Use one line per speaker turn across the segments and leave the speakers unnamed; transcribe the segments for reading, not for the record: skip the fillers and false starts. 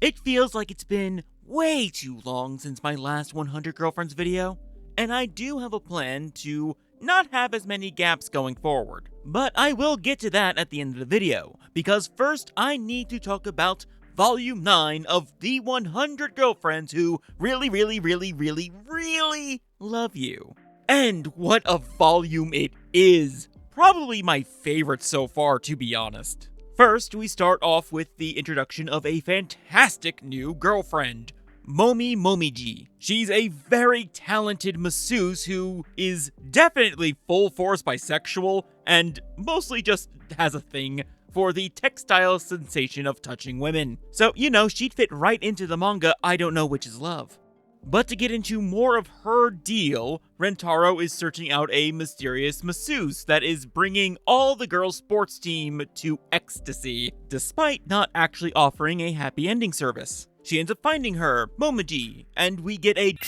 It feels like it's been way too long since my last 100 Girlfriends video, and I do have a plan to not have as many gaps going forward. But I will get to that at the end of the video, because first I need to talk about Volume 9 of the 100 Girlfriends who really love you. And what a volume it is! Probably my favorite so far, to be honest. First, we start off with the introduction of a fantastic new girlfriend, Momiji. She's a very talented masseuse who is definitely full force bisexual and mostly just has a thing for the textile sensation of touching women. So, you know, she'd fit right into the manga I Don't Know Which Is Love. But to get into more of her deal, Rentaro is searching out a mysterious masseuse that is bringing all the girls' sports team to ecstasy, despite not actually offering a happy ending service. She ends up finding her, Momiji, and we get a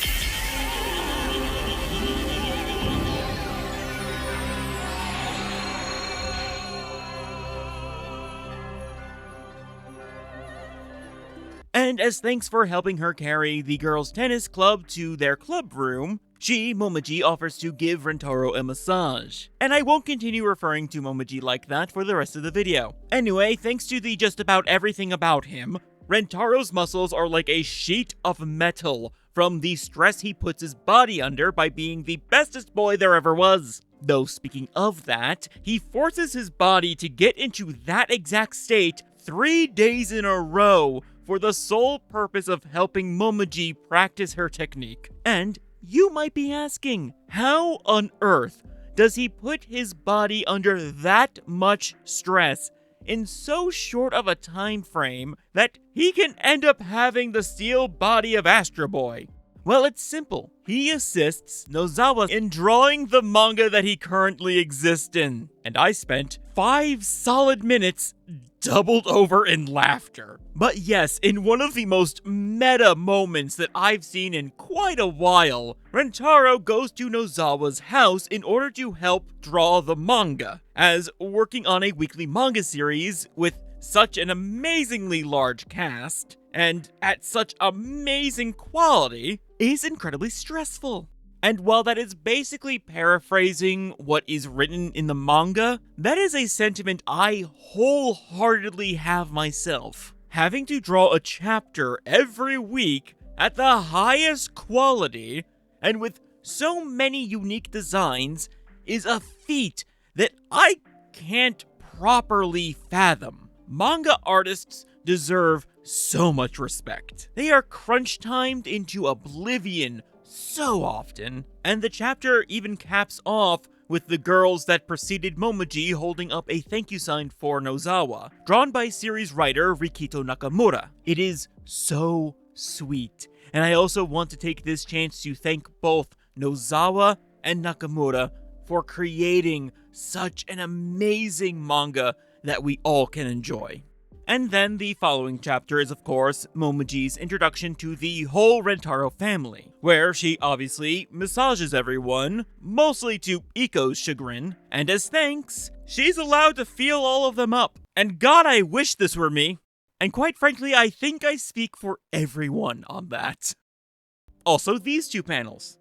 And as thanks for helping her carry the girls' tennis club to their club room, Momiji, offers to give Rentaro a massage. And I won't continue referring to Momiji like that for the rest of the video. Anyway, thanks to the just about everything about him, Rentaro's muscles are like a sheet of metal from the stress he puts his body under by being the bestest boy there ever was. Though speaking of that, he forces his body to get into that exact state 3 days in a row for the sole purpose of helping Momiji practice her technique. And you might be asking, how on earth does he put his body under that much stress in so short of a time frame that he can end up having the steel body of Astro Boy? Well, it's simple. He assists Nozawa in drawing the manga that he currently exists in. And I spent 5 solid minutes doubled over in laughter. But yes, in one of the most meta moments that I've seen in quite a while, Rentaro goes to Nozawa's house in order to help draw the manga, as working on a weekly manga series with such an amazingly large cast, and at such amazing quality, is incredibly stressful. And while that is basically paraphrasing what is written in the manga, that is a sentiment I wholeheartedly have myself. Having to draw a chapter every week at the highest quality, and with so many unique designs, is a feat that I can't properly fathom. Manga artists deserve so much respect. They are crunch-timed into oblivion so often, and the chapter even caps off with the girls that preceded Momiji holding up a thank you sign for Nozawa, drawn by series writer Rikito Nakamura. It is so sweet, and I also want to take this chance to thank both Nozawa and Nakamura for creating such an amazing manga that we all can enjoy. And then the following chapter is, of course, Momiji's introduction to the whole Rentaro family, where she obviously massages everyone, mostly to Iko's chagrin, and as thanks, she's allowed to feel all of them up. And God, I wish this were me. And quite frankly, I think I speak for everyone on that. Also, these 2 panels.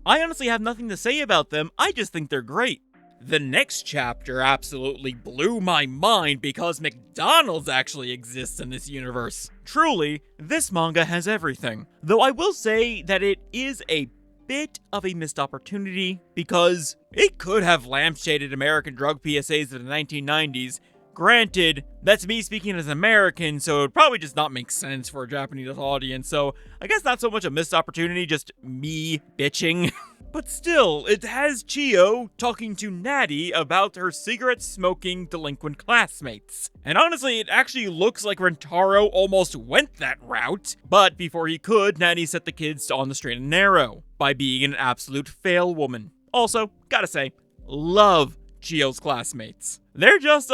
I honestly have nothing to say about them, I just think they're great. The next chapter absolutely blew my mind because McDonald's actually exists in this universe. Truly, this manga has everything. Though I will say that it is a bit of a missed opportunity because it could have lampshaded American drug PSAs in the 1990s. Granted, that's me speaking as an American, so it would probably just not make sense for a Japanese audience, so I guess not so much a missed opportunity, just me bitching. But still, it has Chiyo talking to Natty about her cigarette-smoking delinquent classmates. And honestly, it actually looks like Rentaro almost went that route, but before he could, Natty set the kids on the straight and narrow by being an absolute fail woman. Also, gotta say, love Chiyo's classmates. They're just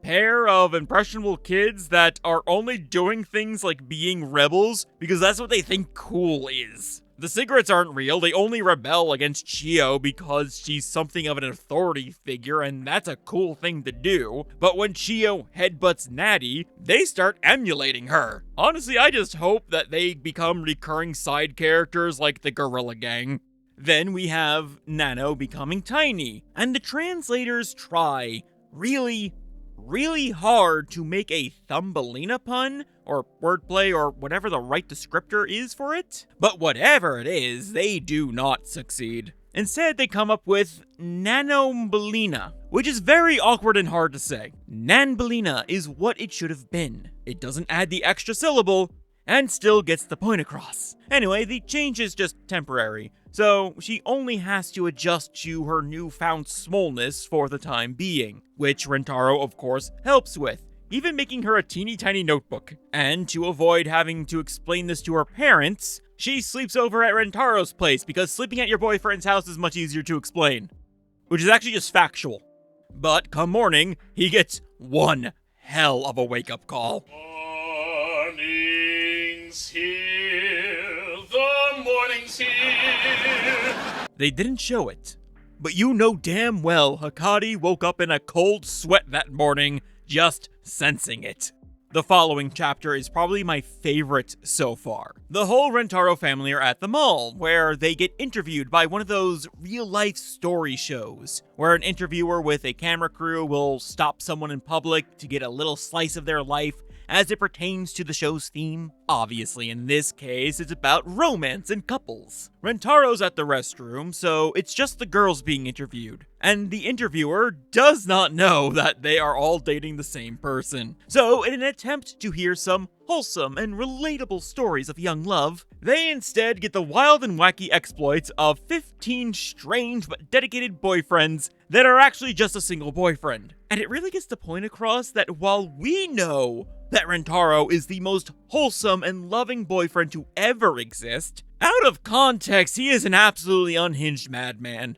pair of impressionable kids that are only doing things like being rebels because that's what they think cool is. The cigarettes aren't real, they only rebel against Chio because she's something of an authority figure and that's a cool thing to do. But when Chio headbutts Natty, they start emulating her. Honestly, I just hope that they become recurring side characters like the Gorilla Gang. Then we have Nano becoming tiny, and the translators try really hard to make a Thumbelina pun, or wordplay, or whatever the right descriptor is for it. But whatever it is, they do not succeed. Instead, they come up with Nanombelina, which is very awkward and hard to say. Nanbelina is what it should have been. It doesn't add the extra syllable, and still gets the point across. Anyway, the change is just temporary, so she only has to adjust to her newfound smallness for the time being, which Rentaro, of course, helps with, even making her a teeny tiny notebook. And to avoid having to explain this to her parents, she sleeps over at Rentaro's place because sleeping at your boyfriend's house is much easier to explain, which is actually just factual. But come morning, he gets one hell of a wake-up call.
Morning's here, the morning's here.
They didn't show it, but you know damn well Hakari woke up in a cold sweat that morning, just sensing it. The following chapter is probably my favorite so far. The whole Rentaro family are at the mall, where they get interviewed by one of those real-life story shows, where an interviewer with a camera crew will stop someone in public to get a little slice of their life as it pertains to the show's theme. Obviously, in this case, it's about romance and couples. Rentaro's at the restroom, so it's just the girls being interviewed. And the interviewer does not know that they are all dating the same person. So, in an attempt to hear some wholesome and relatable stories of young love, they instead get the wild and wacky exploits of 15 strange but dedicated boyfriends that are actually just a single boyfriend. And it really gets the point across that while we know that Rentaro is the most wholesome and loving boyfriend to ever exist, out of context, he is an absolutely unhinged madman.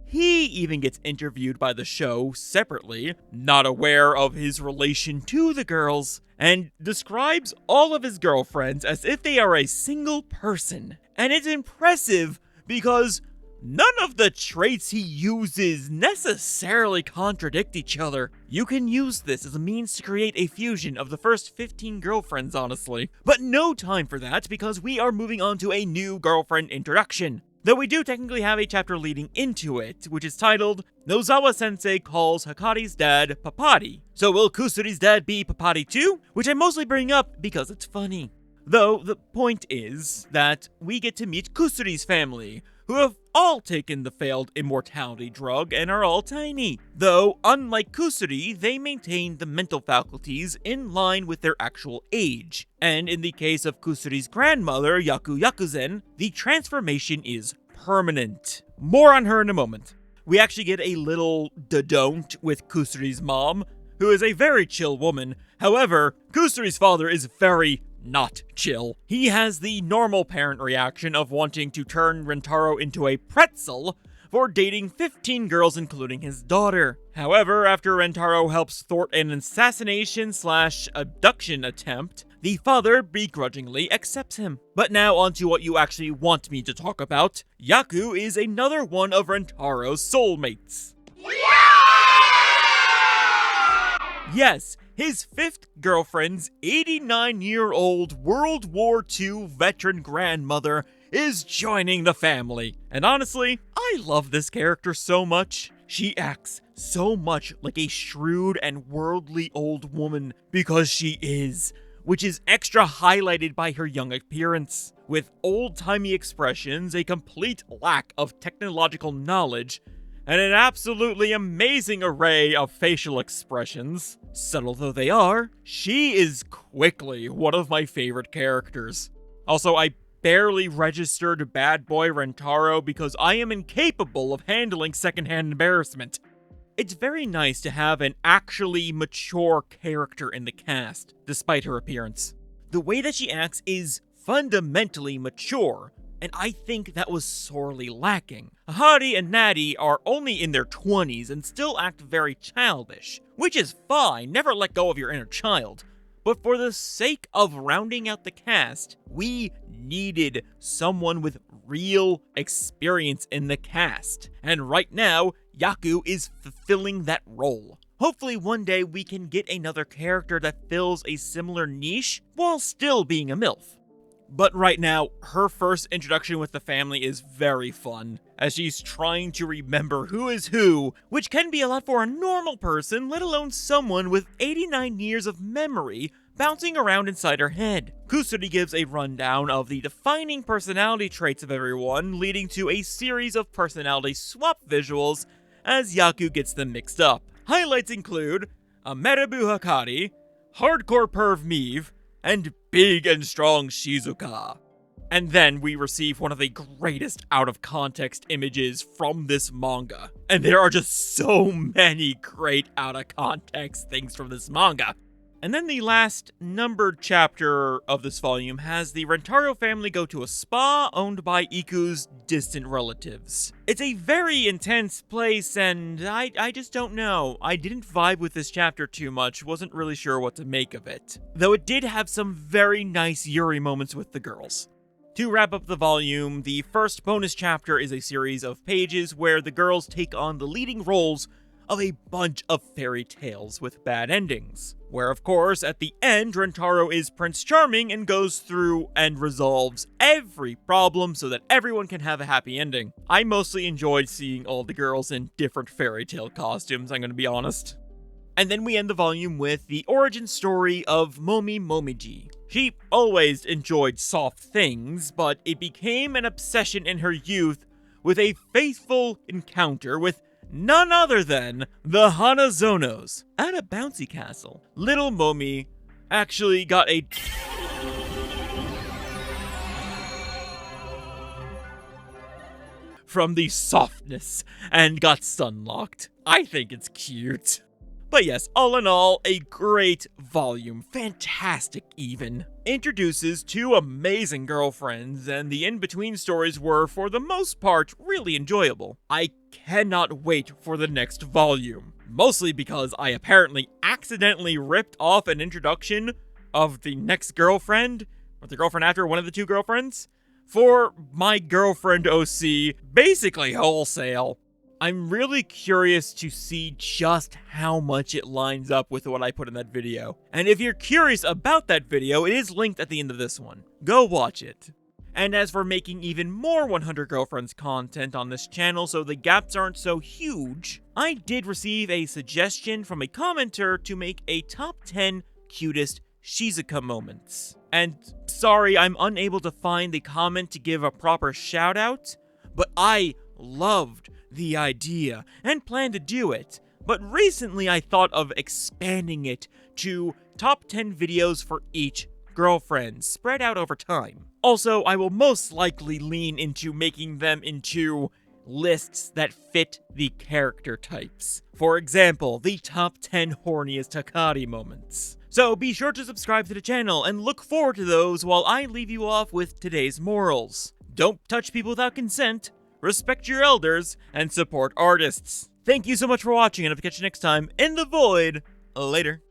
He even gets interviewed by the show separately, not aware of his relation to the girls, and describes all of his girlfriends as if they are a single person. And it's impressive because none of the traits he uses necessarily contradict each other. You can use this as a means to create a fusion of the first 15 girlfriends, honestly. But no time for that because we are moving on to a new girlfriend introduction. Though we do technically have a chapter leading into it, which is titled, Nozawa-sensei calls Hakari's dad Papari. So will Kusuri's dad be Papari too? Which I mostly bring up because it's funny. Though the point is that we get to meet Kusuri's family, who have all taken the failed immortality drug and are all tiny. Though, unlike Kusuri, they maintain the mental faculties in line with their actual age. And in the case of Kusuri's grandmother, Yakuzen, the transformation is permanent. More on her in a moment. We actually get a little don't with Kusuri's mom, who is a very chill woman. However, Kusuri's father is very not chill. He has the normal parent reaction of wanting to turn Rentaro into a pretzel for dating 15 girls including his daughter. However, after Rentaro helps thwart an assassination/abduction attempt, the father begrudgingly accepts him. But now onto what you actually want me to talk about. Yaku is another one of Rentaro's soulmates. Yes, his fifth girlfriend's 89-year-old World War II veteran grandmother is joining the family. And honestly, I love this character so much. She acts so much like a shrewd and worldly old woman because she is, which is extra highlighted by her young appearance. With old-timey expressions, a complete lack of technological knowledge, and an absolutely amazing array of facial expressions. Subtle though they are, she is quickly one of my favorite characters. Also, I barely registered Bad Boy Rentaro because I am incapable of handling secondhand embarrassment. It's very nice to have an actually mature character in the cast, despite her appearance. The way that she acts is fundamentally mature, and I think that was sorely lacking. Hari and Natty are only in their 20s and still act very childish, which is fine, never let go of your inner child. But for the sake of rounding out the cast, we needed someone with real experience in the cast. And right now, Yaku is fulfilling that role. Hopefully one day we can get another character that fills a similar niche while still being a MILF. But right now, her first introduction with the family is very fun, as she's trying to remember who is who, which can be a lot for a normal person, let alone someone with 89 years of memory bouncing around inside her head. Kusuri gives a rundown of the defining personality traits of everyone, leading to a series of personality swap visuals as Yaku gets them mixed up. Highlights include a Merabu Hakari, Hardcore Perv Mieve, and Big and Strong Shizuka. And then we receive one of the greatest out-of-context images from this manga. And there are just so many great out-of-context things from this manga. And then the last numbered chapter of this volume has the Rentaro family go to a spa owned by Iku's distant relatives. It's a very intense place, and I just don't know. I didn't vibe with this chapter too much, wasn't really sure what to make of it. Though it did have some very nice Yuri moments with the girls. To wrap up the volume, the first bonus chapter is a series of pages where the girls take on the leading roles of a bunch of fairy tales with bad endings. Where, of course, at the end, Rentaro is Prince Charming and goes through and resolves every problem so that everyone can have a happy ending. I mostly enjoyed seeing all the girls in different fairy tale costumes, I'm gonna be honest. And then we end the volume with the origin story of Momi Momiji. She always enjoyed soft things, but it became an obsession in her youth with a faithful encounter with none other than the Hanazonos at a bouncy castle. Little Momi actually got a from the softness and got sunlocked. I think it's cute. But yes, all in all, a great volume, fantastic even. Introduces two amazing girlfriends, and the in-between stories were, for the most part, really enjoyable. I cannot wait for the next volume. Mostly because I apparently accidentally ripped off an introduction of the next girlfriend, or the girlfriend after one of the two girlfriends, for my girlfriend OC, basically wholesale. I'm really curious to see just how much it lines up with what I put in that video. And if you're curious about that video, it is linked at the end of this one. Go watch it. And as for making even more 100 Girlfriends content on this channel so the gaps aren't so huge, I did receive a suggestion from a commenter to make a top 10 cutest Shizuka moments. And sorry, I'm unable to find the comment to give a proper shout out, but I loved the idea and plan to do it, but recently I thought of expanding it to top 10 videos for each girlfriend, spread out over time. Also, I will most likely lean into making them into lists that fit the character types. For example, the top 10 horniest Takari moments. So be sure to subscribe to the channel and look forward to those while I leave you off with today's morals. Don't touch people without consent, respect your elders, and support artists. Thank you so much for watching, and I'll catch you next time in the void. Later.